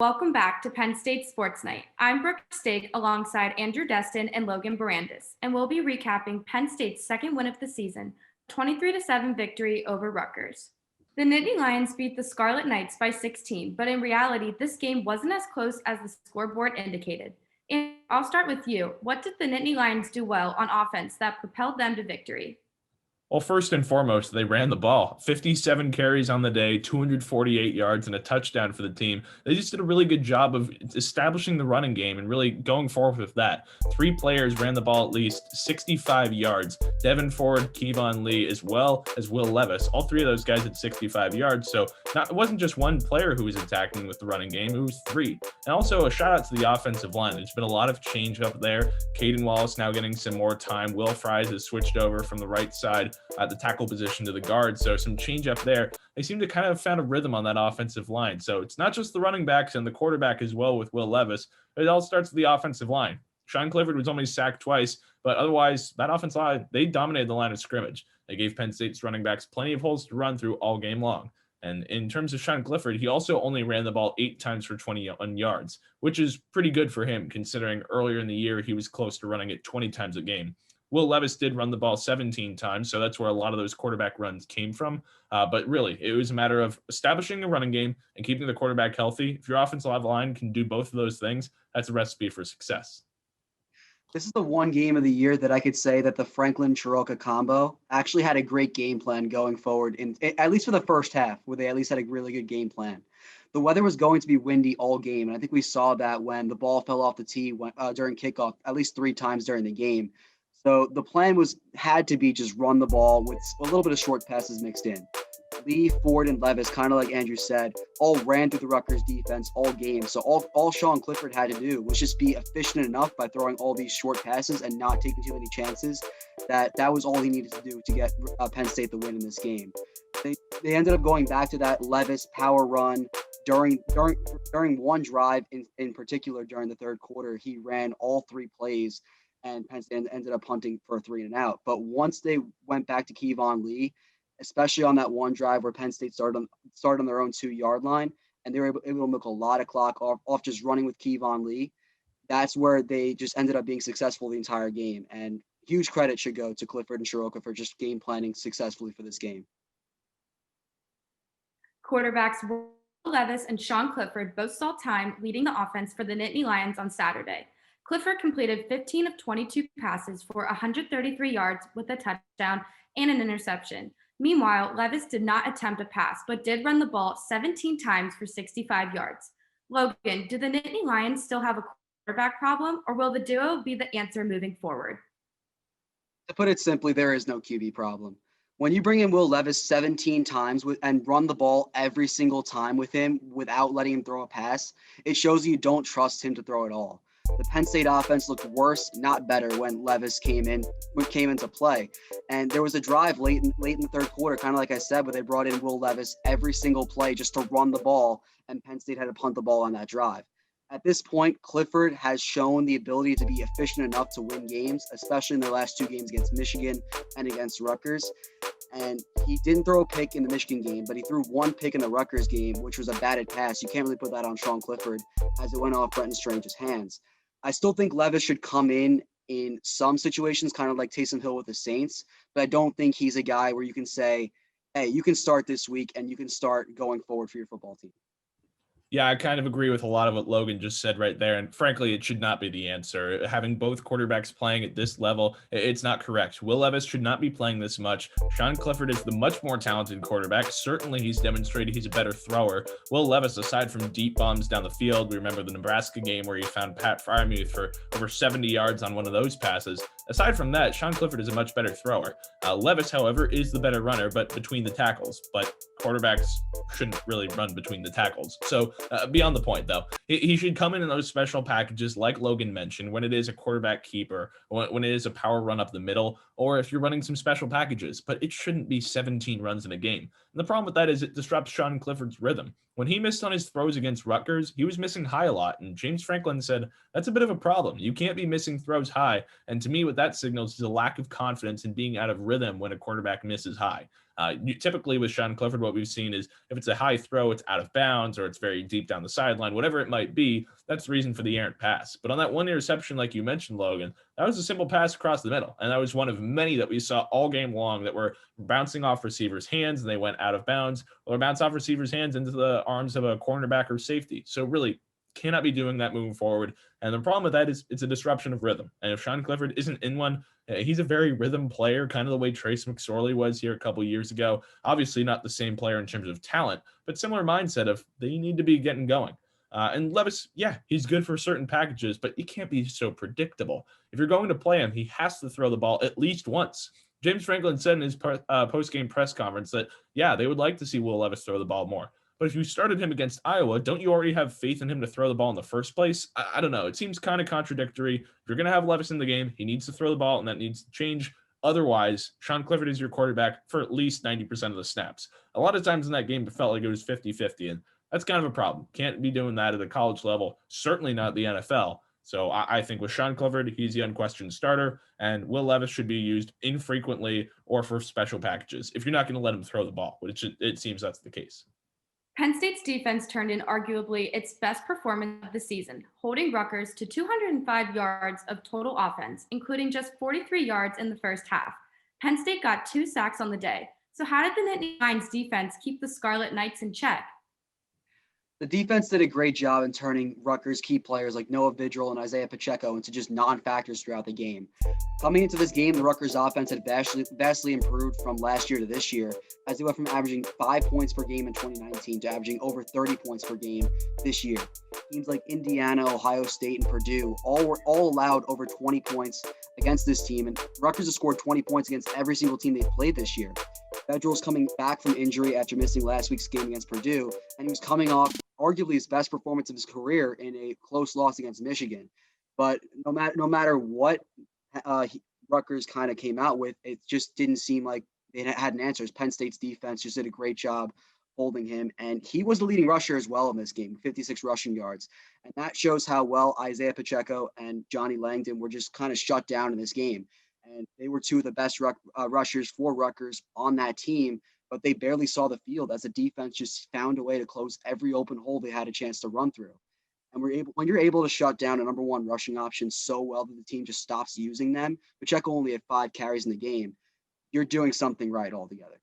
Welcome back to Penn State Sports Night. I'm Brooke Steach alongside Andrew Destin and Logan Bourandas, and we'll be recapping Penn State's second win of the season, 23-7 victory over Rutgers. The Nittany Lions beat the Scarlet Knights by 16, but in reality, this game wasn't as close as the scoreboard indicated. And I'll start with you. What did the Nittany Lions do well on offense that propelled them to victory? Well, first and foremost, they ran the ball. 57 carries on the day, 248 yards, and a touchdown for the team. They just did a really good job of establishing the running game and really going forward with that. Three players ran the ball at least 65 yards. Devin Ford, Kevon Lee, as well as Will Levis. All three of those guys had 65 yards. So it wasn't just one player who was attacking with the running game. It was three. And also a shout out to the offensive line. There's been a lot of change up there. Caden Wallace now getting some more time. Will Fries has switched over from the right side at the tackle position to the guard. So some change up there. They seem to kind of have found a rhythm on that offensive line. So it's not just the running backs and the quarterback as well with Will Levis. It all starts with the offensive line. Sean Clifford was only sacked twice, but otherwise that offensive line, they dominated the line of scrimmage. They gave Penn State's running backs plenty of holes to run through all game long. And in terms of Sean Clifford, he also only ran the ball 8 times for 21 yards, which is pretty good for him considering earlier in the year he was close to running it 20 times a game. Will Levis did run the ball 17 times, so that's where a lot of those quarterback runs came from. But really, it was a matter of establishing a running game and keeping the quarterback healthy. If your offensive line can do both of those things, that's a recipe for success. This is the one game of the year that I could say that the Franklin-Chiroka combo actually had a great game plan going forward, at least for the first half, where they at least had a really good game plan. The weather was going to be windy all game, and I think we saw that when the ball fell off the tee during kickoff at least 3 times during the game. So the plan had to be just run the ball with a little bit of short passes mixed in. Lee, Ford, and Levis, kind of like Andrew said, all ran through the Rutgers defense all game. So all Sean Clifford had to do was just be efficient enough by throwing all these short passes and not taking too many chances. That was all he needed to do to get Penn State the win in this game. They ended up going back to that Levis power run during one drive in particular during the third quarter. He ran all 3 plays, and Penn State ended up punting for a 3 and out. But once they went back to Kevon Lee, especially on that one drive where Penn State started on their own 2-yard line, and they were able to milk a lot of clock off just running with Kevon Lee, that's where they just ended up being successful the entire game. And huge credit should go to Clifford and Chiroka for just game planning successfully for this game. Quarterbacks Will Levis and Sean Clifford both saw time leading the offense for the Nittany Lions on Saturday. Clifford completed 15 of 22 passes for 133 yards with a touchdown and an interception. Meanwhile, Levis did not attempt a pass, but did run the ball 17 times for 65 yards. Logan, do the Nittany Lions still have a quarterback problem, or will the duo be the answer moving forward? To put it simply, there is no QB problem. When you bring in Will Levis 17 times and run the ball every single time with him without letting him throw a pass, it shows you don't trust him to throw it all. The Penn State offense looked worse, not better, when Levis came into play. And there was a drive late in the third quarter, kind of like I said, where they brought in Will Levis every single play just to run the ball, and Penn State had to punt the ball on that drive. At this point, Clifford has shown the ability to be efficient enough to win games, especially in their last 2 games against Michigan and against Rutgers. And he didn't throw a pick in the Michigan game, but he threw 1 pick in the Rutgers game, which was a batted pass. You can't really put that on Sean Clifford, as it went off Brenton Strange's hands. I still think Levis should come in some situations, kind of like Taysom Hill with the Saints, but I don't think he's a guy where you can say, hey, you can start this week and you can start going forward for your football team. Yeah, I kind of agree with a lot of what Logan just said right there. And frankly, it should not be the answer. Having both quarterbacks playing at this level, it's not correct. Will Levis should not be playing this much. Sean Clifford is the much more talented quarterback. Certainly, he's demonstrated he's a better thrower. Will Levis, aside from deep bombs down the field, we remember the Nebraska game where he found Pat Fryermuth for over 70 yards on one of those passes. Aside from that, Sean Clifford is a much better thrower. Levis, however, is the better runner, but between the tackles. But quarterbacks shouldn't really run between the tackles. So beyond the point, though, he should come in those special packages like Logan mentioned, when it is a quarterback keeper, when it is a power run up the middle, or if you're running some special packages. But it shouldn't be 17 runs in a game. And the problem with that is it disrupts Sean Clifford's rhythm. When he missed on his throws against Rutgers, he was missing high a lot. And James Franklin said, that's a bit of a problem. You can't be missing throws high. And to me, what that signals is a lack of confidence in being out of rhythm when a quarterback misses high. Typically with Sean Clifford, what we've seen is if it's a high throw, it's out of bounds or it's very deep down the sideline, whatever it might be, that's the reason for the errant pass. But on that one interception, like you mentioned, Logan, that was a simple pass across the middle. And that was one of many that we saw all game long that were bouncing off receivers' hands and they went out of bounds or bounce off receivers' hands into the arms of a cornerback or safety. So really cannot be doing that moving forward. And the problem with that is it's a disruption of rhythm. And if Sean Clifford isn't in one, he's a very rhythm player, kind of the way Trace McSorley was here a couple years ago. Obviously not the same player in terms of talent, but similar mindset of they need to be getting going. And Levis, yeah, he's good for certain packages, but he can't be so predictable. If you're going to play him, he has to throw the ball at least once. James Franklin said in his post-game press conference that, yeah, they would like to see Will Levis throw the ball more. But if you started him against Iowa, don't you already have faith in him to throw the ball in the first place? I don't know. It seems kind of contradictory. If you're going to have Levis in the game, he needs to throw the ball, and that needs to change. Otherwise, Sean Clifford is your quarterback for at least 90% of the snaps. A lot of times in that game, it felt like it was 50-50, and that's kind of a problem. Can't be doing that at the college level, certainly not the NFL. So I think with Sean Clifford, he's the unquestioned starter, and Will Levis should be used infrequently or for special packages if you're not going to let him throw the ball, which it seems that's the case. Penn State's defense turned in arguably its best performance of the season, holding Rutgers to 205 yards of total offense, including just 43 yards in the first half. Penn State got 2 sacks on the day. So how did the Nittany Lions defense keep the Scarlet Knights in check? The defense did a great job in turning Rutgers' key players like Noah Vidril and Isaiah Pacheco into just non-factors throughout the game. Coming into this game, the Rutgers offense had vastly improved from last year to this year, as they went from averaging 5 points per game in 2019 to averaging over 30 points per game this year. Teams like Indiana, Ohio State, and Purdue all allowed over 20 points against this team, and Rutgers has scored 20 points against every single team they've played this year. Vedril's coming back from injury after missing last week's game against Purdue, and he was coming off arguably his best performance of his career in a close loss against Michigan. But no matter what Rutgers kind of came out with, it just didn't seem like they had an answer. Penn State's defense just did a great job holding him, and he was the leading rusher as well in this game, 56 rushing yards. And that shows how well Isaiah Pacheco and Johnny Langdon were just kind of shut down in this game. And they were two of the best rushers for Rutgers on that team, but they barely saw the field as the defense just found a way to close every open hole they had a chance to run through. And when you're able to shut down a number one rushing option so well that the team just stops using them, Pacheco only had 5 carries in the game, you're doing something right altogether.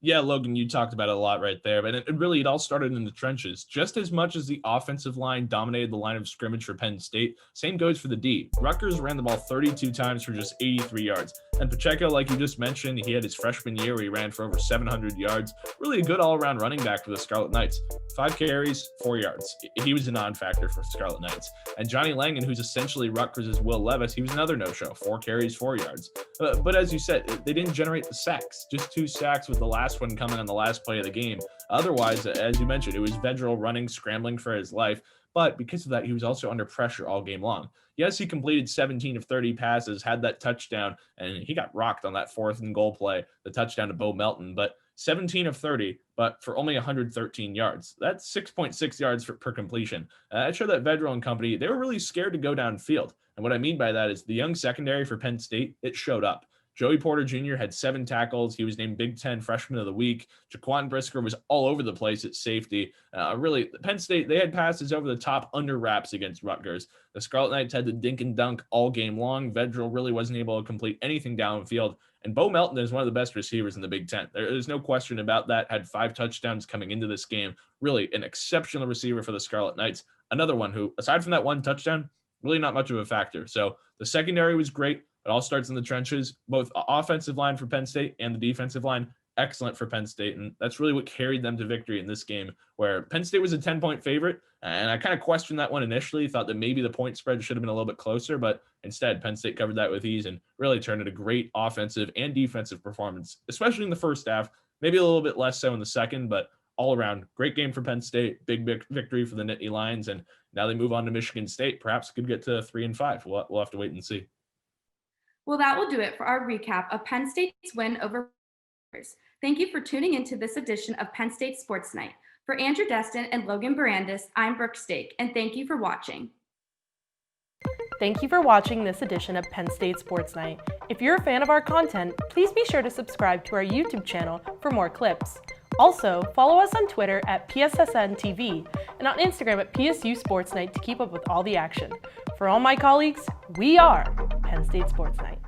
Yeah, Logan, you talked about it a lot right there, but it all started in the trenches. Just as much as the offensive line dominated the line of scrimmage for Penn State, same goes for the D. Rutgers ran the ball 32 times for just 83 yards. And Pacheco, like you just mentioned, he had his freshman year where he ran for over 700 yards. Really a good all-around running back for the Scarlet Knights. 5 carries, 4 yards. He was a non-factor for Scarlet Knights. And Johnny Langdon, who's essentially Rutgers' Will Levis, he was another no-show. 4 carries, 4 yards. But as you said, they didn't generate the sacks. Just 2 sacks with the last one coming on the last play of the game. Otherwise, as you mentioned, it was Vedral running, scrambling for his life. But because of that, he was also under pressure all game long. Yes, he completed 17 of 30 passes, had that touchdown, and he got rocked on that 4th and goal play, the touchdown to Bo Melton. But 17 of 30, but for only 113 yards. That's 6.6 yards per completion. That showed that Vedral and company, they were really scared to go downfield. And what I mean by that is the young secondary for Penn State, it showed up. Joey Porter Jr. had 7 tackles. He was named Big Ten Freshman of the Week. Jaquan Brisker was all over the place at safety. Really, Penn State, they had passes over the top under wraps against Rutgers. The Scarlet Knights had to dink and dunk all game long. Vedral really wasn't able to complete anything downfield. And Bo Melton is one of the best receivers in the Big Ten. There's no question about that. Had 5 touchdowns coming into this game. Really an exceptional receiver for the Scarlet Knights. Another one who, aside from that 1 touchdown, really not much of a factor. So the secondary was great. It all starts in the trenches, both offensive line for Penn State and the defensive line, excellent for Penn State. And that's really what carried them to victory in this game, where Penn State was a 10-point favorite. And I kind of questioned that one initially, thought that maybe the point spread should have been a little bit closer, but instead Penn State covered that with ease and really turned it a great offensive and defensive performance, especially in the first half, maybe a little bit less so in the second, but all around great game for Penn State, big victory for the Nittany Lions. And now they move on to Michigan State, perhaps could get to 3-5. We'll have to wait and see. Well, that will do it for our recap of Penn State's win over Rutgers. Thank you for tuning into this edition of Penn State Sports Night. For Andrew Destin and Logan Bourandas, I'm Brooke Steach, and thank you for watching. Thank you for watching this edition of Penn State Sports Night. If you're a fan of our content, please be sure to subscribe to our YouTube channel for more clips. Also, follow us on Twitter at PSSN TV and on Instagram at PSU Sports Night to keep up with all the action. For all my colleagues, we are Penn State Sports Night.